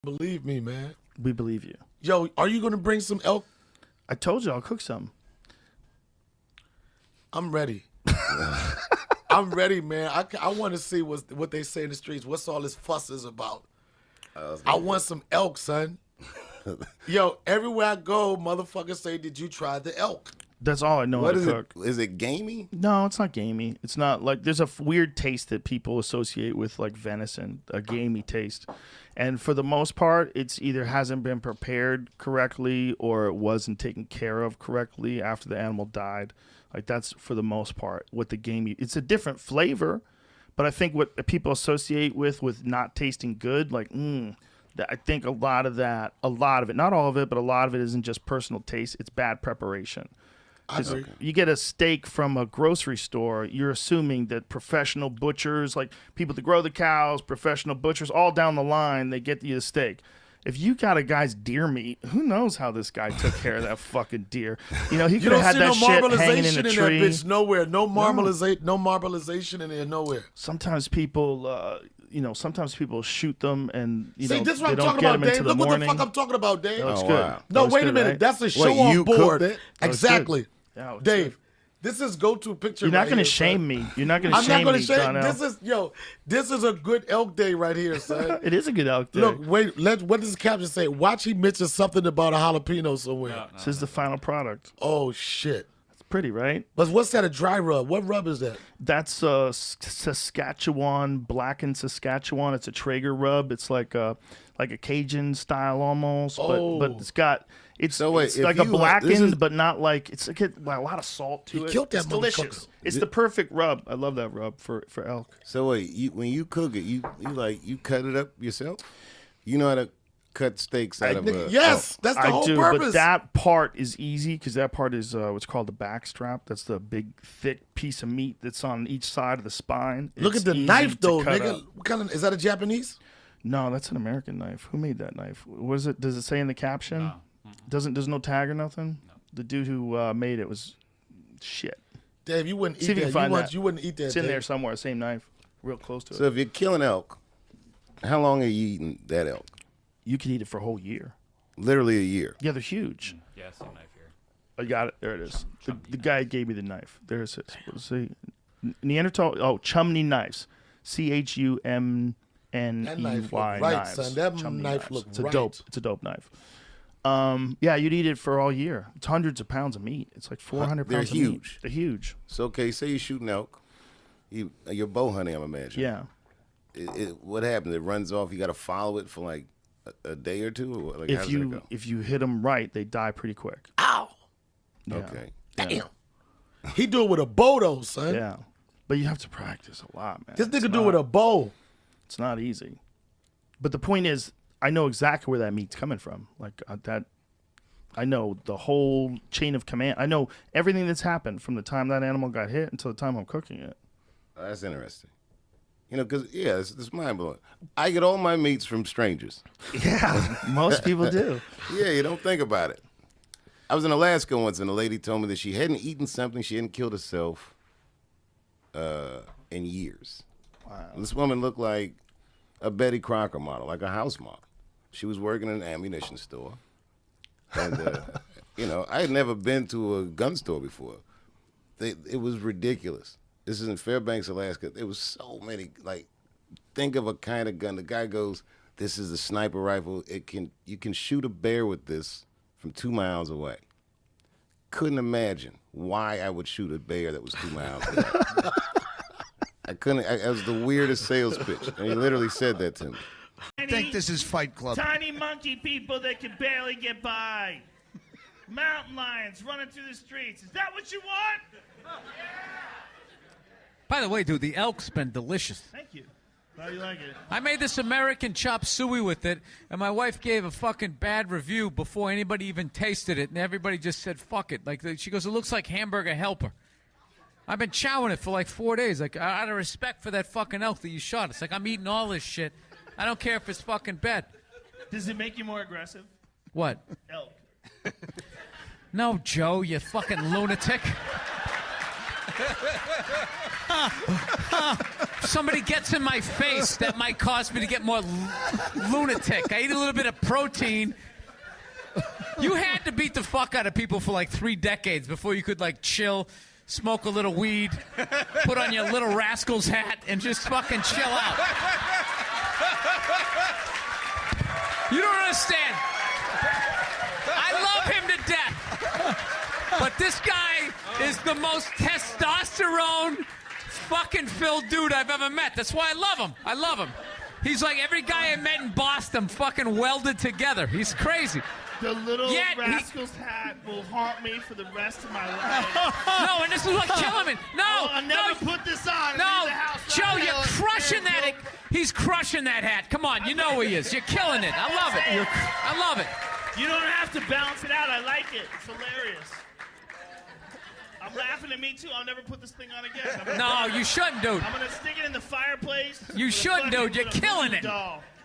Believe me, man. We believe you. Yo, are you gonna bring some elk? I told you I'll cook some. I'm ready. I'm ready, man. I want to see what they say in the streets. What's all this fuss is about? I want some elk, son. Yo, everywhere I go, motherfuckers say, "Did you try the elk?" That's all I know how to cook. Is it gamey? No, it's not gamey. It's not like there's a weird taste that people associate with like venison, a gamey taste. And for the most part, it's either hasn't been prepared correctly or it wasn't taken care of correctly after the animal died. Like that's for the most part what the gamey. It's a different flavor, but I think what people associate with not tasting good, like I think a lot of it, not all of it, but a lot of it isn't just personal taste. It's bad preparation. Because you get a steak from a grocery store, you're assuming that professional butchers, like people that grow the cows, professional butchers, all down the line, they get you the steak. If you got a guy's deer meat, who knows how this guy took care of that fucking deer? You know, he could have had that shit hanging in a tree. That bitch nowhere. No marbleization in there nowhere. Sometimes people, sometimes people shoot them and See, this is what I'm talking about, Dave. Look what the fuck I'm talking about, Dave. That looks good. Wow. No, wait a minute. Right? That's a show on board. It? Exactly. Yeah, Dave, this is go-to picture. You're not going to shame shame me. You're not going to shame me. I'm not going to shame. Donnell. This is a good elk day right here, son. It is a good elk day. Look, wait. What does the caption say? Watch, he mentions something about a jalapeno somewhere. This is the final product. Oh shit. It's pretty, right? But what's that? A dry rub? What rub is that? That's Saskatchewan, blackened Saskatchewan. It's a Traeger rub. It's like a Cajun style almost, but it's got. It's like a blackened, but not like it's like a lot of salt to it. Killed that it's delicious. It's the perfect rub. I love that rub for elk. So wait, when you cook it, you cut it up yourself? You know how to cut steaks out of yes, that's the whole purpose. But that part is easy because that part is what's called the back strap. That's the big, thick piece of meat that's on each side of the spine. Look at the knife, though, nigga. What kind of is that? A Japanese? No, that's an American knife. Who made that knife? What is it? Does it say in the caption? No. There's no tag or nothing? No. The dude who made it was shit. Dave, you wouldn't eat See if you that. can find that. You wouldn't eat that. It's in Dave. there somewhere, same knife, real close to it. So if you're killing elk, how long are you eating that elk? You can eat it for a whole year. Literally a year. Yeah, they're huge. Yeah, same knife here. I got it. There it is. The guy gave me the knife. There's it. See, Neanderthal. Oh, Chumney knives. CHUMNEY right, knives. son. That Chumney knife knives. look It's right. a dope knife. Yeah, you'd eat it for all year. It's hundreds of pounds of meat. It's like 400 They're pounds of meat. huge. They're huge. So okay, say you're shooting elk, you're bow hunting, I'm imagining. Yeah. What happens? It runs off. You got to follow it for like a day or two. Or what? Like, how If does that you go? if you hit them right, they die pretty quick. Ow. Yeah. Okay. Damn. He do it with a bow, though, son. Yeah. But you have to practice a lot, man. This nigga It's do it with a bow. It's not easy. But the point is, I know exactly where that meat's coming from. Like that, I know the whole chain of command. I know everything that's happened from the time that animal got hit until the time I'm cooking it. That's interesting. You know, because, yeah, it's mind-blowing. I get all my meats from strangers. Yeah, most people do. Yeah, you don't think about it. I was in Alaska once, and a lady told me that she hadn't eaten something, she hadn't killed herself in years. Wow. This woman looked like a Betty Crocker model, like a house model. She was working in an ammunition store. And, I had never been to a gun store before. It was ridiculous. This is in Fairbanks, Alaska. There was so many, like, think of a kind of gun. The guy goes, this is a sniper rifle. You can shoot a bear with this from 2 miles away. Couldn't imagine why I would shoot a bear that was 2 miles away. I couldn't. That was the weirdest sales pitch. And he literally said that to me. I think this is Fight Club. Tiny monkey people that can barely get by. Mountain lions running through the streets. Is that what you want? By the way, dude, the elk's been delicious. Thank you. How do you like it? I made this American chop suey with it, and my wife gave a fucking bad review before anybody even tasted it, and everybody just said, fuck it. Like, she goes, it looks like Hamburger Helper. I've been chowing it for like 4 days. Like, out of respect for that fucking elk that you shot. It's like, I'm eating all this shit. I don't care if it's fucking bad. Does it make you more aggressive? What? Elk. No, Joe, you fucking lunatic. Somebody gets in my face, that might cause me to get more lunatic. I eat a little bit of protein. You had to beat the fuck out of people for like 3 decades before you could like chill, smoke a little weed, put on your Little Rascals hat, and just fucking chill out. You don't understand. I love him to death. But this guy is the most testosterone fucking filled dude I've ever met. That's why I love him. I love him. He's like every guy I met in Boston fucking welded together. He's crazy. The Little Rascals hat will haunt me for the rest of my life. No, and this is what killing me. No, I'll never put this on. No, Joe, you're crushing that. He's crushing that hat. Come on, you know he is. You're killing it. I love it. I love it. You don't have to balance it out. I like it. It's hilarious. I'm laughing at me too. I'll never put this thing on again. No, you shouldn't, dude. I'm gonna stick it in the fireplace. You shouldn't, dude. You're killing it.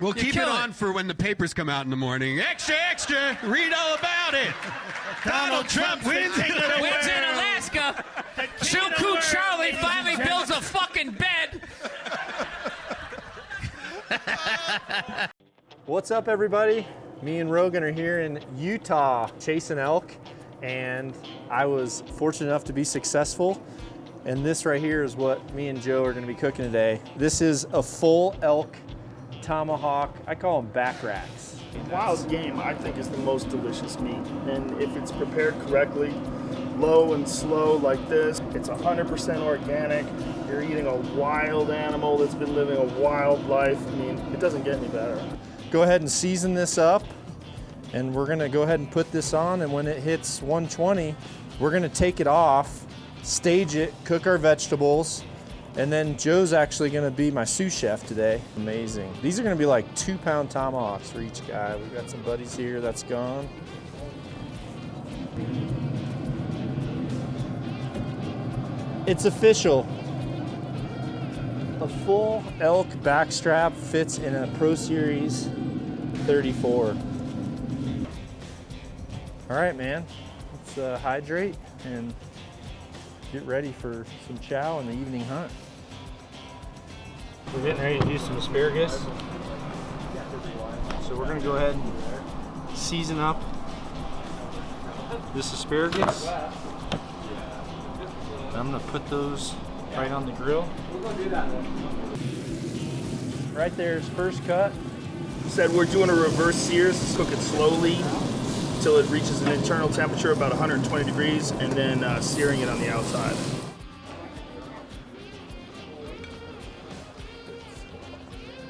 We'll keep it on for when the papers come out in the morning. Extra, extra. Read all about it. Donald Trump wins in Alaska. Chilku Charlie finally builds a fucking bed. What's up, everybody? Me and Rogan are here in Utah chasing elk, and I was fortunate enough to be successful. And this right here is what me and Joe are going to be cooking today. This is a full elk tomahawk. I call them back racks. Wild game, I think, is the most delicious meat. And if it's prepared correctly, low and slow like this, it's 100% organic. You're eating a wild animal that's been living a wild life. I mean, it doesn't get any better. Go ahead and season this up, and we're gonna go ahead and put this on, and when it hits 120, we're gonna take it off, stage it, cook our vegetables, and then Joe's actually gonna be my sous chef today. Amazing. These are gonna be like 2-pound tomahawks for each guy. We've got some buddies here that's gone. It's official. A full elk backstrap fits in a Pro Series 34. All right, man, let's hydrate and get ready for some chow and the evening hunt. We're getting ready to do some asparagus. So we're gonna go ahead and season up this asparagus. I'm gonna put those right on the grill. Right there is first cut. Said we're doing a reverse sears. Let's cook it slowly until it reaches an internal temperature about 120 degrees, and then searing it on the outside.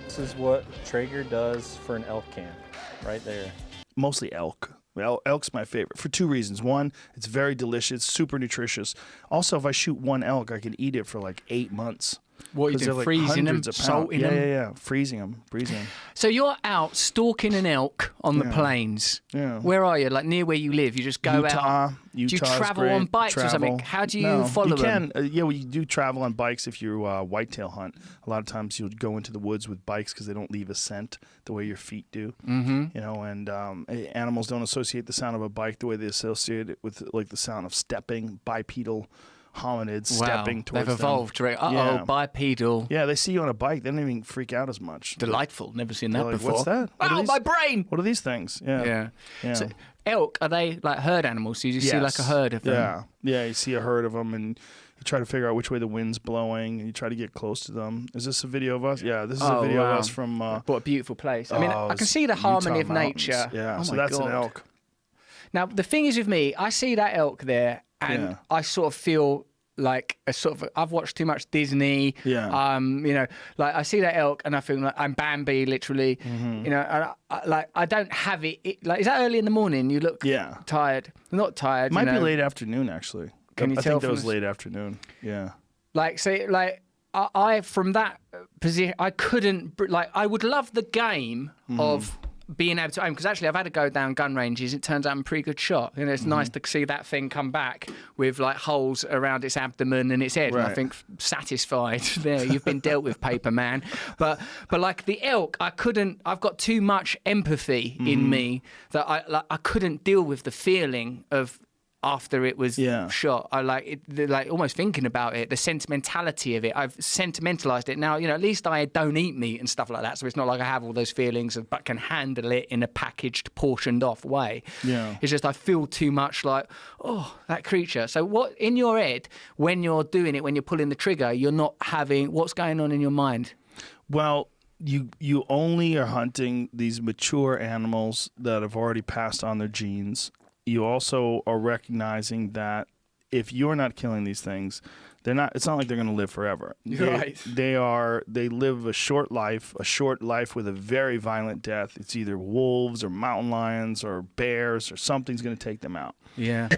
This is what Traeger does for an elk camp, right there. Mostly elk. Well, elk's my favorite for 2 reasons. One, it's very delicious, super nutritious. Also, if I shoot one elk, I can eat it for like 8 months. What, you do, like freezing them, salting salting them? them? Yeah. Freezing them, freezing them. So you're out stalking an elk on the plains. Yeah. Where are you? Like near where you live? You just go out? Do you travel on bikes or something? How do you follow them? You can. Well, you do travel on bikes if you whitetail hunt. A lot of times you'll go into the woods with bikes because they don't leave a scent the way your feet do. Mm-hmm. You know, and animals don't associate the sound of a bike the way they associate it with like the sound of stepping, bipedal hominids stepping towards they've evolved. them. Right? Bipedal. Yeah, they see you on a bike. They don't even freak out as much. Delightful. Never seen that like, before. What's that? Wow, my brain! What are these things? Yeah. So, elk, are they like herd animals? So you just see like a herd of them? Yeah, you see a herd of them, and you try to figure out which way the wind's blowing, and you try to get close to them. Is this a video of us? Yeah, this is a video of us from... what a beautiful place. I mean, I can see the harmony Utah of nature. mountains. Yeah, oh so my that's God. an elk. Now, the thing is with me, I see that elk there, and I sort of feel... like a sort of, I've watched too much Disney. Yeah. You know, like I see that elk and I feel like I'm Bambi, literally. Mm-hmm. You know, and I don't have it. Like, is that early in the morning? You look tired. Not tired. Might be late afternoon, actually. Can you tell? I think that was late afternoon. Yeah. Like, say, like I from that position, I couldn't. Like, I would love the game of being able to aim, because actually I've had to go down gun ranges. It turns out I'm a pretty good shot. You know, it's nice to see that thing come back with like holes around its abdomen and its head. Right. And I think satisfied. There, you've been dealt with, paper man. But like the elk, I couldn't. I've got too much empathy in me that I couldn't deal with the feeling of after it was shot. I like almost thinking about it, the sentimentality of it. I've sentimentalized it now. At least I don't eat meat and stuff like that, so it's not like I have all those feelings, but can handle it in a packaged, portioned off way. Yeah, it's just I feel too much like, oh, that creature. So what in your head when you're doing it, when you're pulling the trigger, you're not having what's going on in your mind? Well, you only are hunting these mature animals that have already passed on their genes. You also are recognizing that if you're not killing these things, it's not like they're going to live forever. Right. They live a short life with a very violent death. It's either wolves or mountain lions or bears or something's going to take them out. Yeah.